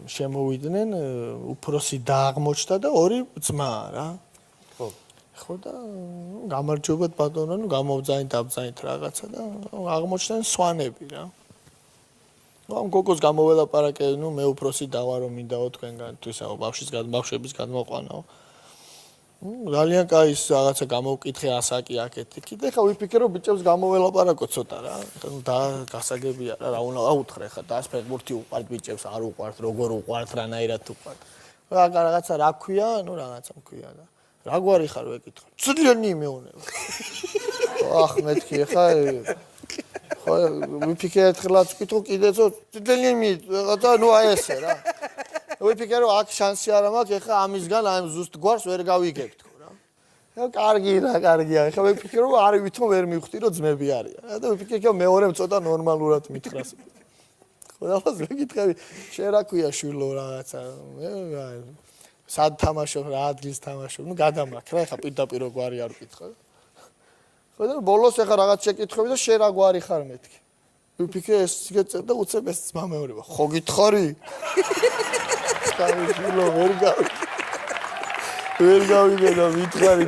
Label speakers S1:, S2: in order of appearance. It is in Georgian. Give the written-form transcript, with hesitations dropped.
S1: შემოვიდნენ, უფროსი დააღმოჩნდა და ორი ძმა რა. ხო და გამარჯობათ ბატონო, გამოვძაინთ, დაბძაინთ რაღაცა და აღმოჩნდნენ სვანები რა. ამ გოგოს გამოველაპარაკე, მე უფროსი დავა რომ მინდაო თქვენგან თუ ისაო ბავშვების გადმოყვანაო. ძალიან კაი რაღაცა გამოვკითხე ასაკი აქეთი. კიდე ხა ვიფიქრე რომ ბიჭებს გამოველაპარაკო ცოტა რა. და გასაგებია რა უნდა აუთხრე ხა და ფეხბურთი უყვართ ბიჭებს არ უყვართ, როგორ უყვართ, რანაირად უყვართ. რაღაცა რა ქვია, რაღაცა მქვია და რა გვარი ხარ ვეკითხე. ძალიან იმეუნება. ახ მეთქი ხა ხო ვიფიქრე ერთხელაც ვკითხო კიდეცო ძალიან რაღაცა აი ესე რა. ვიფიქრე რომ აქ შანსი არ მაქვს ეხა ამისგან აი ზუსტ გვარს ვერ გავიგებ თქო რა. კარგია. ეხა ვიფიქრე რომ არ ვითომ ვერ მივხვდი რომ ძმები არიან. და ვიფიქრე რომ მეორემ ცოტა ნორმალურად მითხრას. ხო და ვეკითხები შენ რა ქვია შვილო რაღაცა. სად თამაშობ რა ადგილს თამაშობ. გადამაქ რა ეხა პირდაპირ გვარი არ ვკითხო. ხო და ბოლოს ეხა რაღაც შეკითხები და შენ რა გვარი ხარ მეთქი. ვიფიქრე ეს გეწევ და უცებ ეს ძმა მეორება. ხო გითხარი? ვერ გავიგე და მითხარი